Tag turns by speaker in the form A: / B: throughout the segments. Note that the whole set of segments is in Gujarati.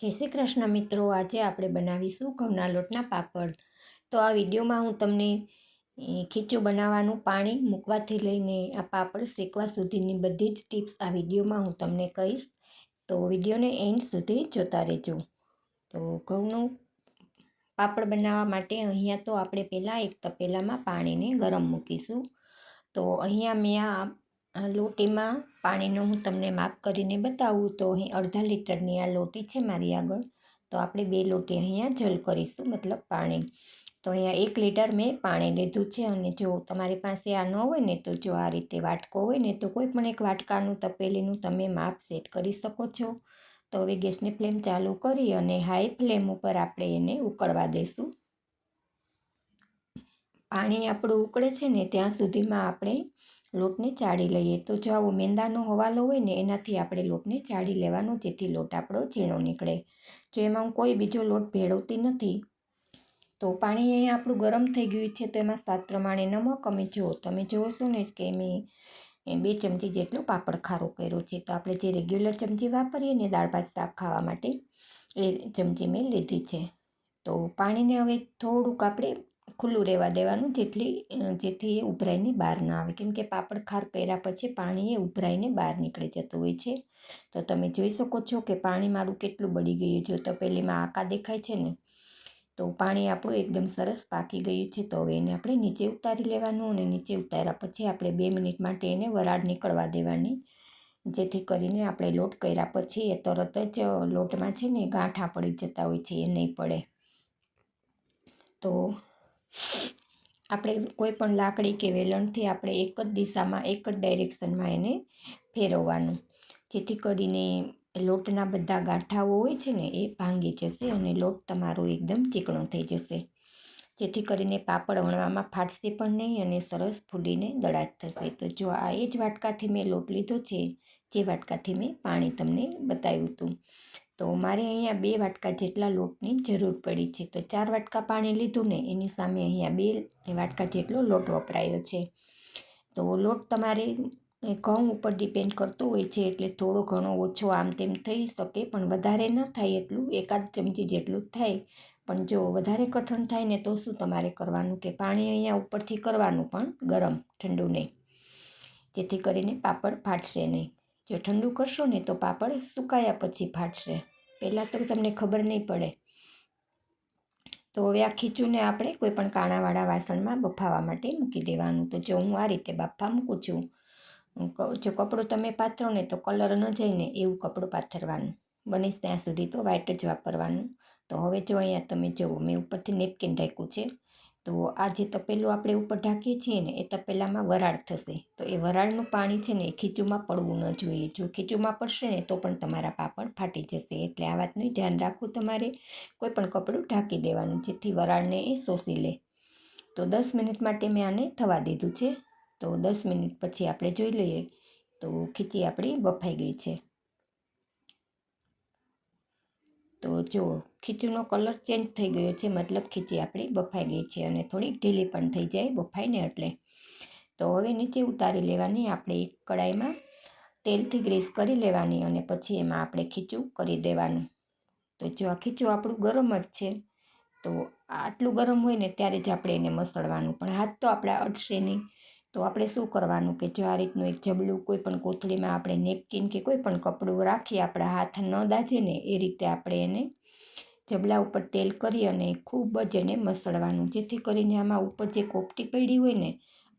A: જય શ્રી કૃષ્ણ મિત્રો, આજે આપણે બનાવીશું ઘઉંના લોટના પાપડ. તો આ વિડીયોમાં હું તમને ખીચું બનાવવાનું પાણી મૂકવાથી લઈને આ પાપડ શેકવા સુધીની બધી જ ટિપ્સ આ વિડીયોમાં હું તમને કહીશ. તો વિડીયોને એન્ડ સુધી જોતા રહેજો. તો ઘઉંનું પાપડ બનાવવા માટે અહીંયા તો આપણે પહેલાં એક તપેલામાં પાણીને ગરમ મૂકીશું. તો અહીંયા મેં આ લોટીમાં પાણીનો હું તમને માપ કરીને બતાવું. તો અહીં અડધા લીટરની આ લોટી છે મારી આગળ. તો આપણે 2 લોટી અહીંયા જલ કરીશું, મતલબ પાણી. તો અહીંયા 1 લીટર મેં પાણી લીધું છે. અને જો તમારી પાસે આ ન હોય ને, તો જો આ રીતે વાટકો હોય ને, તો કોઈ પણ એક વાટકાનું તપેલીનું તમે માપ સેટ કરી શકો છો. તો હવે ગેસની ફ્લેમ ચાલુ કરી અને હાઈ ફ્લેમ ઉપર આપણે એને ઉકળવા દઈશું. પાણી આપણું ઉકળે છે ને ત્યાં સુધીમાં આપણે લોટને ચાળી લઈએ. તો જો આવો મેંદાનો હવાલો હોય ને, એનાથી આપણે લોટને ચાળી લેવાનો, જેથી લોટ આપણો ઝીણો નીકળે. જો એમાં હું કોઈ બીજો લોટ ભેળવતી નથી. તો પાણી અહીંયા આપણું ગરમ થઈ ગયું છે. તો એમાં સ્વાદ પ્રમાણે નમક, તમે જોશો ને કે મેં 2 ચમચી જેટલો પાપડ ખારો કર્યો છે. તો આપણે જે રેગ્યુલર ચમચી વાપરીએ ને દાળ ભાત શાક ખાવા માટે, એ ચમચી મેં લીધી છે. તો પાણીને હવે થોડુંક આપણે ખુલ્લું રહેવા દેવાનું, જેથી એ ઉભરાઈને બહાર ના આવે. કેમ કે પાપડ ખાર કર્યા પછી પાણી એ ઉભરાઈને બહાર નીકળી જતું હોય છે. તો તમે જોઈ શકો છો કે પાણી મારું કેટલું બળી ગયું. જો તપેલીમાં આકા દેખાય છે ને, તો પાણી આપણું એકદમ સરસ પાકી ગયું છે. તો હવે એને આપણે નીચે ઉતારી લેવાનું. અને નીચે ઉતાર્યા પછી આપણે 2 મિનિટ માટે એને વરાળ નીકળવા દેવાની, જેથી કરીને આપણે લોટ કર્યા પછી એ તરત જ લોટમાં છે ને ગાંઠા પડી જતા હોય છે, એ નહીં પડે. તો આપણે કોઈ પણ લાકડી કે વેલણથી આપણે એક જ દિશામાં, એક જ ડાયરેક્શનમાં એને ફેરવવાનું, જેથી કરીને લોટના બધા ગાંઠાઓ હોય છે ને એ ભાંગી જશે અને લોટ તમારો એકદમ ચીકણો થઈ જશે. જેથી કરીને પાપડ વણવામાં ફાટશે પણ નહીં અને સરસ ફૂલીને દળાટ થશે. તો જો આ એ જ વાટકાથી મેં લોટ લીધો છે, જે વાટકાથી મેં પાણી તમને બતાવ્યું હતું. તો મારે અહીંયા 2 વાટકા જેટલા લોટની જરૂર પડી છે. તો 4 વાટકા પાણી લીધું ને, એની સામે અહીંયા 2 વાટકા જેટલો લોટ વપરાયો છે. તો લોટ તમારે ઘઉં ઉપર ડિપેન્ડ કરતો હોય છે, એટલે થોડો ઘણો ઓછો આમ તેમ થઈ શકે, પણ વધારે ન થાય એટલું, 1 ચમચી જેટલું જ થાય. પણ જો વધારે કઠણ થાય ને, તો શું તમારે કરવાનું કે પાણી અહીંયા ઉપરથી કરવાનું, પણ ગરમ, ઠંડુ નહીં, જેથી કરીને પાપડ ફાટશે નહીં. જો ઠંડુ કરશો ને તો પાપડ સુકાયા પછી ફાટશે, પહેલાં તો તમને ખબર નહીં પડે. તો હવે આ ખીચુંને આપણે કોઈ પણ કાણાવાળા વાસણમાં બફાવા માટે મૂકી દેવાનું. તો જો હું આ રીતે બાફા મૂકું છું. જો કપડું તમે પાથરો ને તો કલર ન જાય ને એવું કપડું પાથરવાનું, બને ત્યાં સુધી તો વ્હાઈટ જ વાપરવાનું. તો હવે જો અહીંયા તમે જુઓ, મેં ઉપરથી નેપકિન રાખ્યું છે. તો આ જે તપેલું આપણે ઉપર ઢાંકીએ છીએ ને, એ તપેલામાં વરાળ થશે. તો એ વરાળનું પાણી છે ને એ ખીચુંમાં પડવું ન જોઈએ. જો ખીચુંમાં પડશે ને તો પણ તમારા પાપડ ફાટી જશે. એટલે આ વાતનું ધ્યાન રાખવું, તમારે કોઈ પણ કપડું ઢાંકી દેવાનું, જેથી વરાળને એ શોષી લે. તો 10 મિનિટ માટે મેં આને થવા દીધું છે. તો 10 મિનિટ પછી આપણે જોઈ લઈએ તો ખીચી આપણી બફાઈ ગઈ છે. તો જો ખીચુંનો કલર ચેન્જ થઈ ગયો છે, મતલબ ખીચી આપણી બફાઈ ગઈ છે. અને થોડીક ઢીલી પણ થઈ જાય બફાઈને એટલે. તો હવે નીચે ઉતારી લેવાની. આપણે એક કડાઈમાં તેલથી ગ્રીસ કરી લેવાની અને પછી એમાં આપણે ખીચું કરી દેવાનું. તો જો આ ખીચું આપણું ગરમ જ છે. તો આટલું ગરમ હોય ને ત્યારે જ આપણે એને મસળવાનું, પણ હાથ તો આપણે અડશે નહીં. તો આપણે શું કરવાનું કે જો આ રીતનું એક જબલું, કોઈ પણ કોથળીમાં આપણે નેપકિન કે કોઈ પણ કપડું રાખી, આપણા હાથ ન દાજે ને એ રીતે આપણે એને જબલા ઉપર તેલ કરી અને ખૂબ જ એને મસળવાનું, જેથી કરીને આમાં ઉપર જે કોપટી પડી હોય ને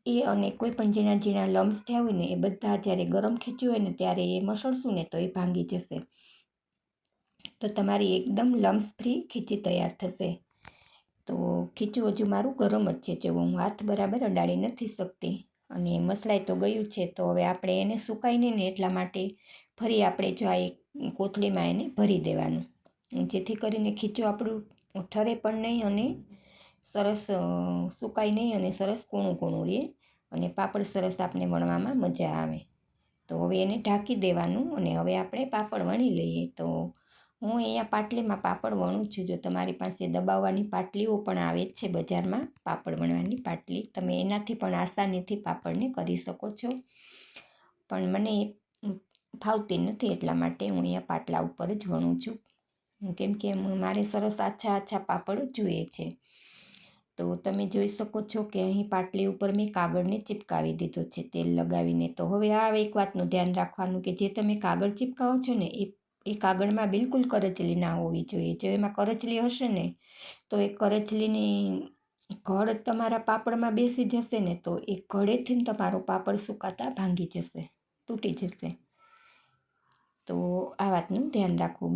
A: એ, અને કોઈ પણ ઝીણા ઝીણા લમ્સ થયા હોય ને, એ બધા જ્યારે ગરમ ખીચું હોય ને ત્યારે એ મસળશું ને તો એ ભાંગી જશે. તો તમારી એકદમ લમ્સ ફ્રી ખીચી તૈયાર થશે. તો ખીચું હજુ મારું ગરમ જ છે. જો હું હાથ બરાબર અડાડી નથી શકતી અને મસળાઈ તો ગયું છે. તો હવે આપણે એને સુકાય નહીં ને એટલા માટે ફરી આપણે જો આ એક કોથળીમાં એને ભરી દેવાનું, જેથી કરીને ખીચું આપણું ઠરે પણ નહીં અને સરસ સુકાય નહીં અને સરસ કૂણું કૂણું રહે અને પાપડ સરસ આપણે વણવામાં મજા આવે. તો હવે એને ઢાંકી દેવાનું અને હવે આપણે પાપડ વણી લઈએ. તો હું અહીંયા પાટલીમાં પાપડ વણું છું. જો તમારી પાસે દબાવવાની પાટલીઓ પણ આવે જ છે બજારમાં, પાપડ વણવાની પાટલી, તમે એનાથી પણ આસાનીથી પાપડને કરી શકો છો. પણ મને ફાવતી નથી, એટલા માટે હું અહીંયા પાટલા ઉપર જ વણું છું. કેમ કે મારે સરસ આછા આછા પાપડ જોઈએ છે. તો તમે જોઈ શકો છો કે અહીં પાટલી ઉપર મેં કાગળને ચિપકાવી દીધો છે તેલ લગાવીને. તો હવે આ એક વાતનું ધ્યાન રાખવાનું કે જે તમે કાગળ ચિપકાવો છો ને એ કાગળમાં બિલકુલ કરચલી ના હોવી જોઈએ. જો એમાં કરચલી હશે ને તો એ કરચલીની ઘડ તમારા પાપડમાં બેસી જશે ને તો એ ઘડેથી તમારો પાપડ સુકાતા ભાંગી જશે, તૂટી જશે. તો આ વાતનું ધ્યાન રાખવું.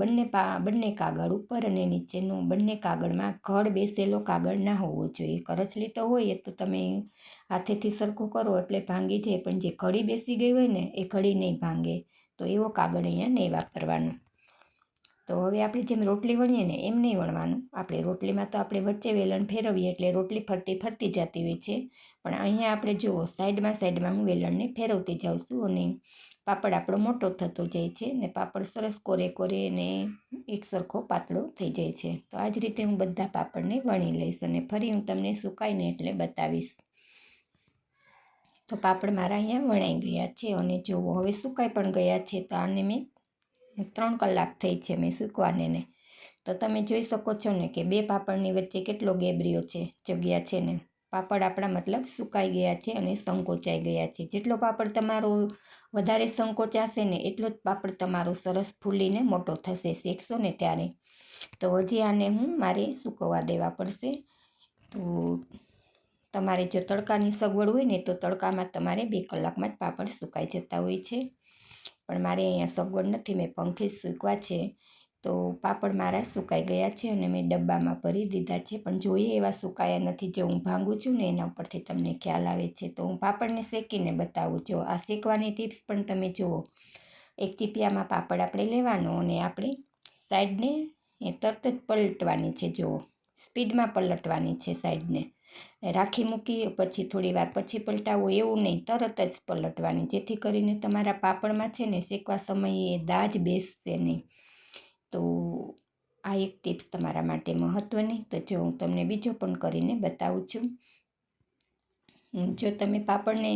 A: બંને કાગળ ઉપર અને નીચેનું બંને કાગળમાં ઘડ બેસેલો કાગળ ના હોવો જોઈએ. કરચલી તો હોય તો તમે હાથેથી સરખું કરો એટલે ભાંગી જાય, પણ જે ઘડી બેસી ગઈ હોય ને એ ઘડી નહીં ભાંગે. તો એવો કાગળ અહીંયા નહીં વાપરવાનો. તો હવે આપણે જેમ રોટલી વણીએ ને એમ નહીં વણવાનું. આપણે રોટલીમાં તો આપણે વચ્ચે વેલણ ફેરવીએ એટલે રોટલી ફરતી જતી હોય છે, પણ અહીંયા આપણે જુઓ સાઈડમાં હું વેલણને ફેરવતી જાઉં છું અને પાપડ આપણો મોટો થતો જાય છે ને પાપડ સરસ કોરે અને એક સરખો પાતળો થઈ જાય છે. તો આ જ રીતે હું બધા પાપડને વણી લઈશ અને ફરી હું તમને સુકાઈને એટલે બતાવીશ. તો પાપડ મારા અહીંયા વણાઈ ગયા છે અને જુઓ હવે સુકાઈ પણ ગયા છે. તો આને મેં 3 કલાક થઈ છે મેં સૂકવાને ને. તો તમે જોઈ શકો છો ને કે બે પાપડની વચ્ચે કેટલો ગેપ રહ્યો છે, જગ્યા છે ને. પાપડ આપણા મતલબ સુકાઈ ગયા છે અને સંકોચાઈ ગયા છે. જેટલો પાપડ તમારો વધારે સંકોચાશે ને એટલો જ પાપડ તમારો સરસ ફૂલીને મોટો થશે શેકશો ને ત્યારે. તો હજી આને મારે સૂકવવા દેવા પડશે. તો તમારે જો તડકાની સગવડ હોય ને તો તડકામાં તમારે 2 કલાકમાં જ પાપડ સુકાઈ જતા હોય છે, પણ મારે અહીંયા સગવડ નથી, મેં પંખે જ સૂકવા છે. તો પાપડ મારા સુકાઈ ગયા છે અને મેં ડબ્બામાં ભરી દીધા છે, પણ જોઈએ એવા સુકાયા નથી. જો હું ભાંગું છું ને એના ઉપરથી તમને ખ્યાલ આવે છે. તો હું પાપડને શેકીને બતાવું. જો આ શેકવાની ટિપ્સ પણ તમે જુઓ. એક ચીપિયામાં પાપડ આપણે લેવાનો અને આપણે સાઈડને તરત જ પલટવાની છે. જુઓ સ્પીડમાં પલટવાની છે સાઈડને. રાખી મૂકી પછી થોડી વાર પછી પલટાવો એવું નહીં, તરત જ પલટવાની, જેથી કરીને તમારા પાપડમાં છે ને શેકવા સમયે દાજ બેસશે નહીં. તો આ એક ટિપ્સ તમારા માટે મહત્ત્વની. તો જો હું તમને બીજો પણ કરીને બતાવું છું. જો તમે પાપડને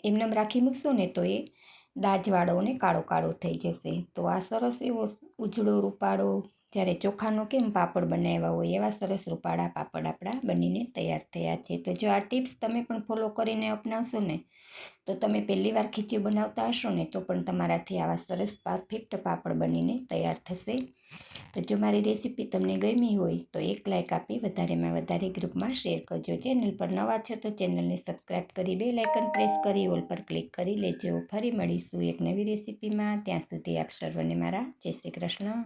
A: એમનેમ રાખી મૂકશો ને તો એ દાજવાળો અને કાળો કાળો થઈ જશે. તો આ સરસ એવો ઉજળો રૂપાળો જ્યારે ચોખાનો કેમ પાપડ બનાવ્યા હોય એવા સરસ રૂપાળા પાપડ આપણા બનીને તૈયાર થયા છે. તો જો આ ટિપ્સ તમે પણ ફોલો કરીને અપનાવશો ને તો તમે પહેલી વાર ખીચું બનાવતા હશો ને તો પણ તમારાથી આવા સરસ પરફેક્ટ પાપડ બનીને તૈયાર થશે. તો જો મારી રેસીપી તમને ગમી હોય તો એક લાઇક આપી વધારેમાં વધારે ગ્રુપમાં શેર કરજો. ચેનલ પર નવા છો તો ચેનલને સબસ્ક્રાઈબ કરી બેલ આઇકન પ્રેસ કરી ઓલ પર ક્લિક કરી લેજો. ફરી મળીશું એક નવી રેસીપીમાં. ત્યાં સુધી આપ સર્વને મારા જય શ્રી કૃષ્ણ.